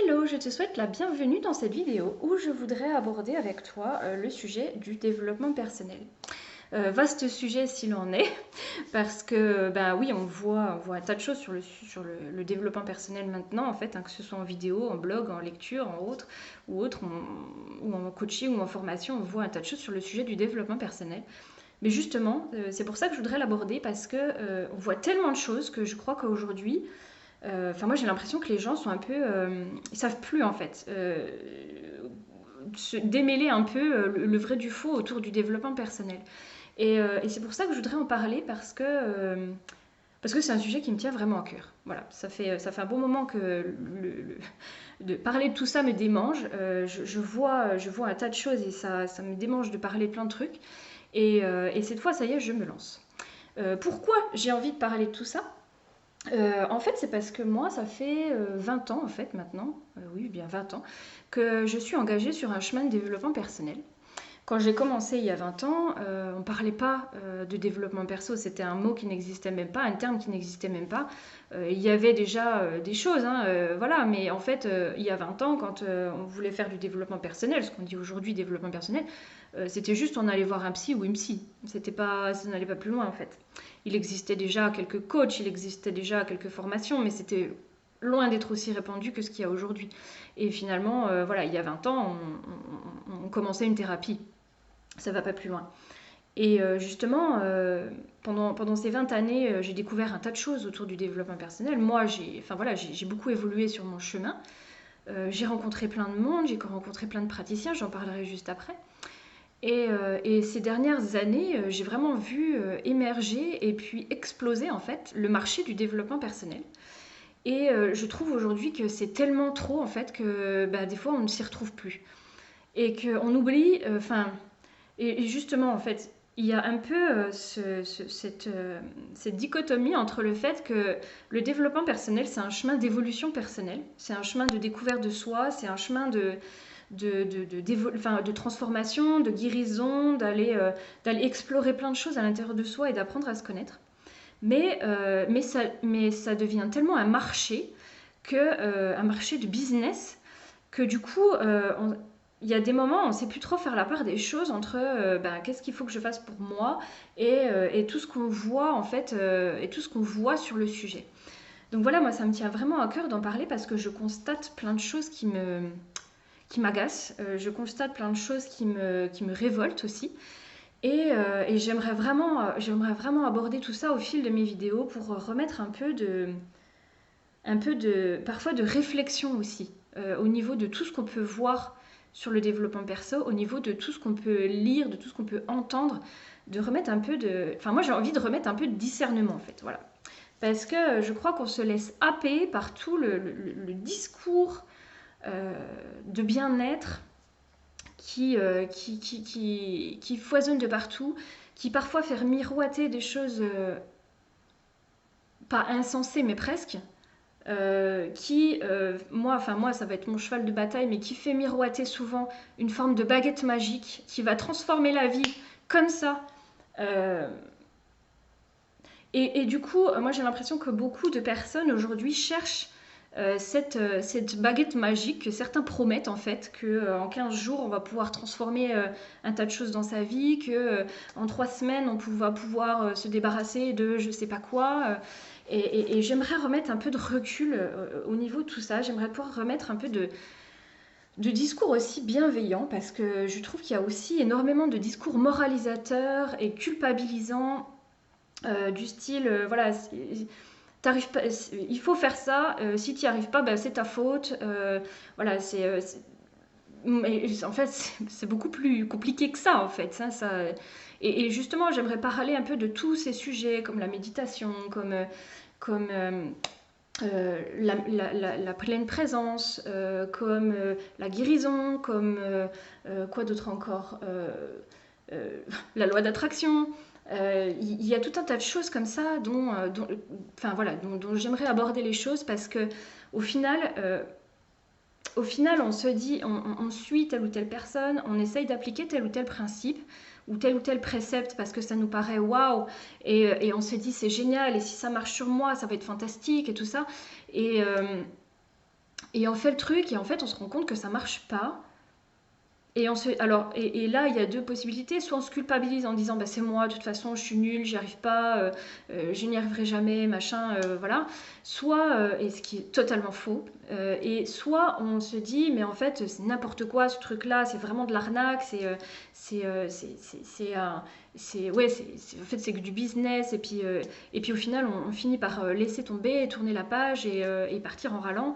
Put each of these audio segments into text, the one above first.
Hello, je te souhaite la bienvenue dans cette vidéo où je voudrais aborder avec toi le sujet du développement personnel. Vaste sujet s'il en est, parce que bah oui, on voit un tas de choses sur le développement personnel maintenant, en fait, hein, que ce soit en vidéo, en blog, en lecture, ou en coaching ou en formation, on voit un tas de choses sur le sujet du développement personnel. Mais justement, c'est pour ça que je voudrais l'aborder, parce que on voit tellement de choses que je crois qu'aujourd'hui, moi j'ai l'impression que les gens sont un peu, ils savent plus en fait se démêler un peu le vrai du faux autour du développement personnel. Et c'est pour ça que je voudrais en parler parce que c'est un sujet qui me tient vraiment à cœur. Voilà, ça fait un bon moment que de parler de tout ça me démange. Je vois un tas de choses et ça me démange de parler de plein de trucs. Et cette fois, ça y est, je me lance. Pourquoi j'ai envie de parler de tout ça? En fait, c'est parce que moi, ça fait 20 ans, en fait, maintenant, oui, bien 20 ans, que je suis engagée sur un chemin de développement personnel. Quand j'ai commencé il y a 20 ans, on ne parlait pas de développement perso, c'était un mot qui n'existait même pas, un terme qui n'existait même pas. Il y avait déjà des choses, hein, voilà, mais en fait, il y a 20 ans, quand on voulait faire du développement personnel, ce qu'on dit aujourd'hui développement personnel, c'était juste on allait voir un psy ou une psy. C'était pas, ça n'allait pas plus loin en fait. Il existait déjà quelques coachs, il existait déjà quelques formations, mais c'était loin d'être aussi répandu que ce qu'il y a aujourd'hui. Et finalement, voilà, il y a 20 ans, on commençait une thérapie. Ça va pas plus loin. Et justement, pendant ces 20 années, j'ai découvert un tas de choses autour du développement personnel. Moi, j'ai beaucoup évolué sur mon chemin. J'ai rencontré plein de monde, j'ai rencontré plein de praticiens, j'en parlerai juste après. Et ces dernières années, j'ai vraiment vu émerger et puis exploser en fait le marché du développement personnel. Et je trouve aujourd'hui que c'est tellement trop en fait que bah, des fois on ne s'y retrouve plus. Et qu'on oublie, et justement en fait, il y a un peu cette dichotomie entre le fait que le développement personnel, c'est un chemin d'évolution personnelle, c'est un chemin de découverte de soi, c'est un chemin de transformation, de guérison, d'aller explorer plein de choses à l'intérieur de soi et d'apprendre à se connaître. Mais ça devient tellement un marché de business, que du coup, il y a des moments où on ne sait plus trop faire la part des choses entre qu'est-ce qu'il faut que je fasse pour moi et tout ce qu'on voit en fait, et tout ce qu'on voit sur le sujet. Donc voilà, moi ça me tient vraiment à cœur d'en parler parce que je constate plein de choses qui m'agacent, je constate plein de choses qui me révoltent aussi. Et j'aimerais vraiment aborder tout ça au fil de mes vidéos pour remettre parfois de réflexion aussi, au niveau de tout ce qu'on peut voir sur le développement perso, au niveau de tout ce qu'on peut lire, de tout ce qu'on peut entendre, de remettre un peu de... Enfin, moi j'ai envie de remettre un peu de discernement en fait, voilà. Parce que je crois qu'on se laisse happer par tout le discours de bien-être qui foisonne de partout, qui parfois fait miroiter des choses pas insensées mais presque, moi ça va être mon cheval de bataille, mais qui fait miroiter souvent une forme de baguette magique qui va transformer la vie comme ça. Euh, et du coup, moi j'ai l'impression que beaucoup de personnes aujourd'hui cherchent cette baguette magique que certains promettent en fait, que en 15 jours on va pouvoir transformer un tas de choses dans sa vie, que en 3 semaines on va pouvoir se débarrasser de je sais pas quoi. Et j'aimerais remettre un peu de recul au niveau de tout ça. J'aimerais pouvoir remettre un peu de discours aussi bienveillant, parce que je trouve qu'il y a aussi énormément de discours moralisateurs et culpabilisants, du style, voilà, t'arrives pas, il faut faire ça, si tu n'y arrives pas, bah, c'est ta faute. Voilà, mais en fait, c'est beaucoup plus compliqué que ça, en fait. Et justement, j'aimerais parler un peu de tous ces sujets, comme la méditation, comme la pleine présence, comme la guérison, comme quoi d'autre encore, la loi d'attraction. Il y a tout un tas de choses comme ça dont j'aimerais aborder les choses, parce que au final, on se dit, on suit telle ou telle personne, on essaye d'appliquer tel ou tel principe ou tel précepte parce que ça nous paraît waouh, et on se dit c'est génial, et si ça marche sur moi, ça va être fantastique et tout ça. Et, Et on fait le truc et en fait on se rend compte que ça marche pas. Et là, il y a deux possibilités. Soit on se culpabilise en disant bah, c'est moi, de toute façon, je suis nulle, j'y arrive pas, je n'y arriverai jamais, machin, voilà. Soit, et ce qui est totalement faux, et soit on se dit mais en fait, c'est n'importe quoi ce truc-là, c'est vraiment de l'arnaque, en fait, c'est que du business, et puis au final, on finit par laisser tomber, tourner la page et partir en râlant.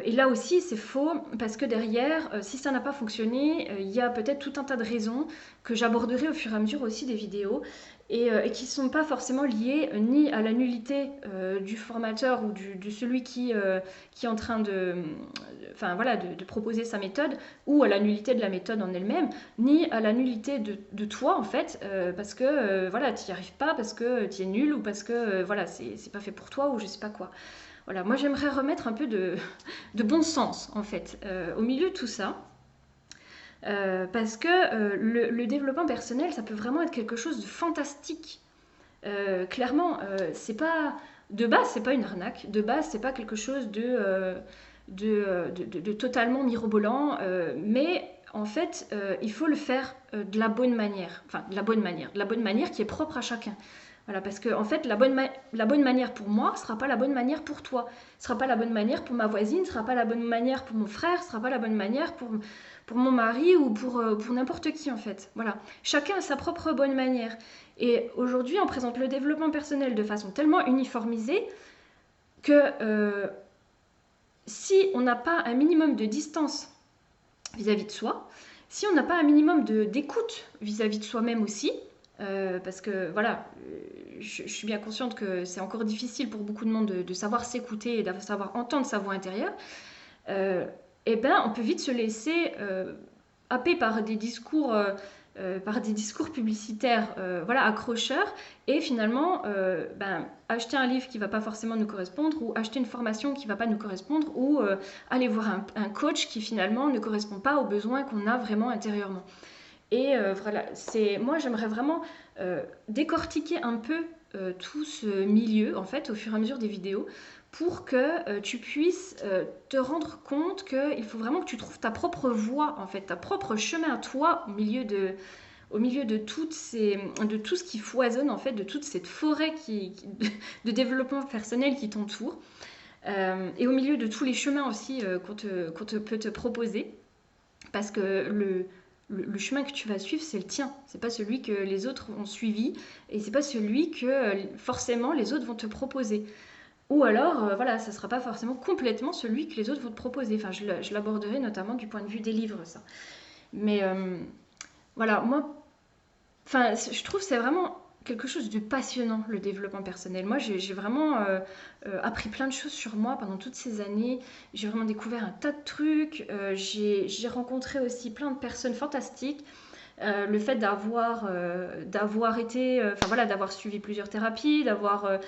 Et là aussi, c'est faux, parce que derrière, si ça n'a pas fonctionné, il y a peut-être tout un tas de raisons que j'aborderai au fur et à mesure aussi des vidéos, et qui ne sont pas forcément liées ni à la nullité du formateur ou de celui qui est en train enfin, voilà, de proposer sa méthode, ou à la nullité de la méthode en elle-même, ni à la nullité de toi, en fait, parce que voilà, tu n'y arrives pas, parce que tu es nul, ou parce que voilà, c'est pas fait pour toi, ou je sais pas quoi. Voilà, moi j'aimerais remettre un peu de bon sens en fait au milieu de tout ça. Parce que le développement personnel, ça peut vraiment être quelque chose de fantastique. Clairement, c'est pas de base, c'est pas une arnaque. De base, c'est pas quelque chose de totalement mirobolant. Mais en fait, il faut le faire de la bonne manière. Enfin, de la bonne manière qui est propre à chacun. Voilà, parce que en fait, la bonne manière pour moi ne sera pas la bonne manière pour toi. Ne sera pas la bonne manière pour ma voisine, ne sera pas la bonne manière pour mon frère, ne sera pas la bonne manière pour mon mari ou pour n'importe qui en fait. Voilà, chacun a sa propre bonne manière. Et aujourd'hui, on présente le développement personnel de façon tellement uniformisée que si on n'a pas un minimum de distance vis-à-vis de soi, si on n'a pas un minimum d'écoute vis-à-vis de soi-même aussi, parce que voilà, je suis bien consciente que c'est encore difficile pour beaucoup de monde de savoir s'écouter et de savoir entendre sa voix intérieure, et ben on peut vite se laisser happer par des discours publicitaires voilà, accrocheurs, et finalement acheter un livre qui ne va pas forcément nous correspondre, ou acheter une formation qui ne va pas nous correspondre, ou aller voir un coach qui finalement ne correspond pas aux besoins qu'on a vraiment intérieurement. Et voilà, moi j'aimerais vraiment décortiquer un peu tout ce milieu en fait au fur et à mesure des vidéos, pour que tu puisses te rendre compte qu'il faut vraiment que tu trouves ta propre voie en fait, ta propre chemin à toi au milieu de tout ce qui foisonne en fait, de toute cette forêt de développement personnel qui t'entoure, et au milieu de tous les chemins aussi qu'on peut te proposer, parce que le chemin que tu vas suivre, c'est le tien. C'est pas celui que les autres ont suivi, et c'est pas celui que forcément les autres vont te proposer. Ou alors, voilà, ça sera pas forcément complètement celui que les autres vont te proposer. Enfin, je l'aborderai notamment du point de vue des livres, ça. Mais voilà, moi, enfin, je trouve que c'est vraiment quelque chose de passionnant, le développement personnel. Moi, j'ai vraiment appris plein de choses sur moi pendant toutes ces années. J'ai vraiment découvert un tas de trucs. J'ai rencontré aussi plein de personnes fantastiques. Le fait d'avoir été, enfin voilà, d'avoir suivi plusieurs thérapies, d'avoir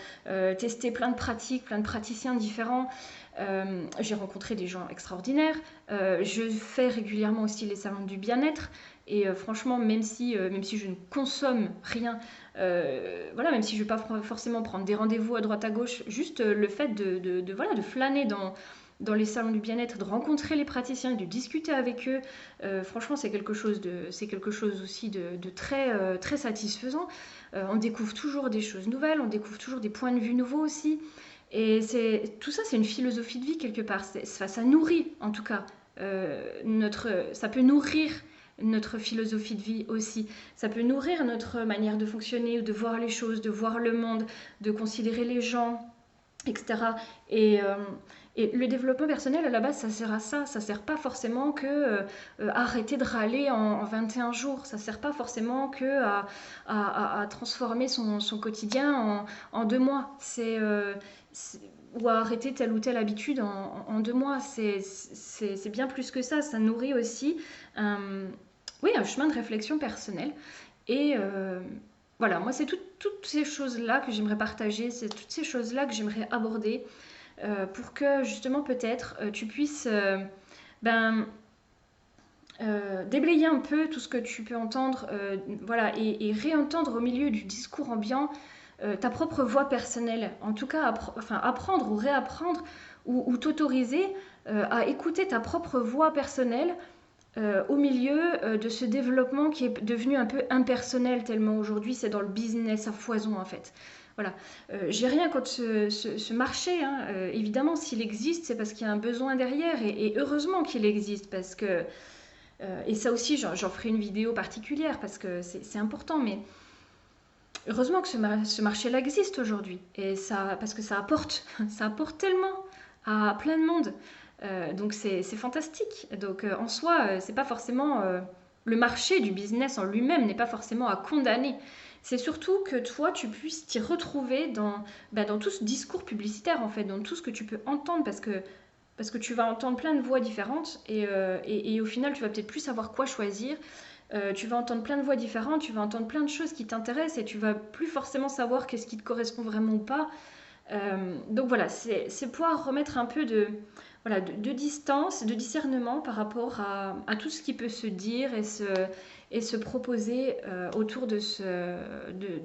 testé plein de pratiques, plein de praticiens différents. J'ai rencontré des gens extraordinaires. Je fais régulièrement aussi les salons du bien-être. Et franchement, même si je ne consomme rien, voilà, même si je ne vais pas forcément prendre des rendez-vous à droite à gauche, juste le fait voilà, de flâner dans les salons du bien-être, de rencontrer les praticiens, de discuter avec eux, franchement, c'est quelque chose aussi de très, très satisfaisant. On découvre toujours des choses nouvelles, on découvre toujours des points de vue nouveaux aussi. Et tout ça, c'est une philosophie de vie quelque part. Ça nourrit, en tout cas, ça peut nourrir notre philosophie de vie aussi. Ça peut nourrir notre manière de fonctionner, de voir les choses, de voir le monde, de considérer les gens, etc. Et le développement personnel, à la base, ça sert à ça. Ça sert pas forcément que arrêter de râler en 21 jours. Ça sert pas forcément que à transformer son quotidien en 2 mois. Ou à arrêter telle ou telle habitude en 2 mois. C'est bien plus que ça. Ça nourrit aussi un chemin de réflexion personnelle. Et voilà, moi, c'est toutes ces choses-là que j'aimerais partager. C'est toutes ces choses-là que j'aimerais aborder, pour que justement peut-être tu puisses déblayer un peu tout ce que tu peux entendre, voilà, et réentendre au milieu du discours ambiant ta propre voix personnelle. En tout cas, apprendre ou réapprendre, ou t'autoriser à écouter ta propre voix personnelle au milieu de ce développement qui est devenu un peu impersonnel, tellement aujourd'hui c'est dans le business à foison en fait. Voilà. J'ai rien contre ce marché, hein. Évidemment, s'il existe, c'est parce qu'il y a un besoin derrière, et heureusement qu'il existe, parce que, et ça aussi, j'en ferai une vidéo particulière, parce que c'est important, mais heureusement que ce marché-là existe aujourd'hui, et ça, parce que ça apporte, ça apporte tellement à plein de monde. Donc c'est fantastique. Donc en soi, c'est pas forcément le marché du business en lui-même n'est pas forcément à condamner. C'est surtout que toi, tu puisses t'y retrouver dans tout ce discours publicitaire, en fait, dans tout ce que tu peux entendre, parce que tu vas entendre plein de voix différentes, et au final, tu vas peut-être plus savoir quoi choisir. Tu vas entendre plein de voix différentes, tu vas entendre plein de choses qui t'intéressent, et tu vas plus forcément savoir qu'est-ce qui te correspond vraiment ou pas. Donc voilà, c'est pouvoir remettre un peu voilà, de distance, de discernement par rapport à tout ce qui peut se dire et se proposer autour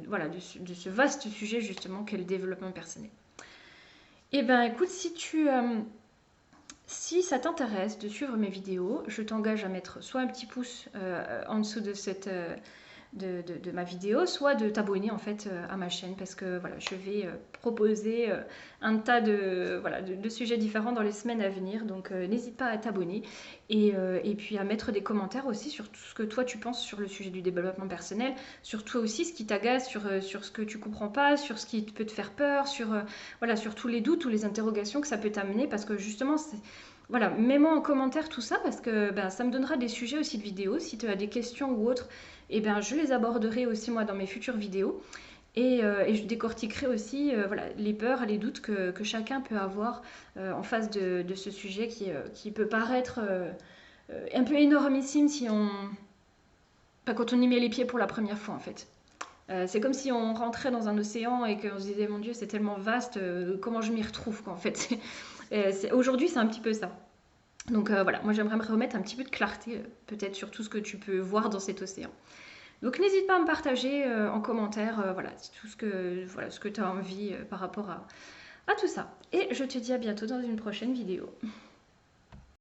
voilà, de ce vaste sujet justement qu'est le développement personnel. Eh bien écoute, si ça t'intéresse de suivre mes vidéos, je t'engage à mettre soit un petit pouce en dessous de ma vidéo, soit de t'abonner en fait à ma chaîne, parce que voilà, je vais proposer un tas voilà, de sujets différents dans les semaines à venir. Donc n'hésite pas à t'abonner, et puis à mettre des commentaires aussi sur tout ce que toi tu penses sur le sujet du développement personnel, sur toi aussi ce qui t'agace, sur ce que tu comprends pas, sur ce qui peut te faire peur, voilà, sur tous les doutes ou les interrogations que ça peut t'amener, parce que justement voilà, mets-moi en commentaire tout ça, parce que ben, ça me donnera des sujets aussi de vidéos. Si tu as des questions ou autres, eh ben, je les aborderai aussi moi dans mes futures vidéos. Et je décortiquerai aussi voilà, les peurs, les doutes que chacun peut avoir en face de ce sujet qui peut paraître un peu énormissime enfin, quand on y met les pieds pour la première fois en fait. C'est comme si on rentrait dans un océan et qu'on se disait mon Dieu, c'est tellement vaste, comment je m'y retrouve quoi, en fait. Aujourd'hui c'est un petit peu ça. Donc voilà, moi j'aimerais me remettre un petit peu de clarté peut-être sur tout ce que tu peux voir dans cet océan. Donc n'hésite pas à me partager en commentaire voilà, tout voilà, ce que tu as envie par rapport à tout ça. Et je te dis à bientôt dans une prochaine vidéo.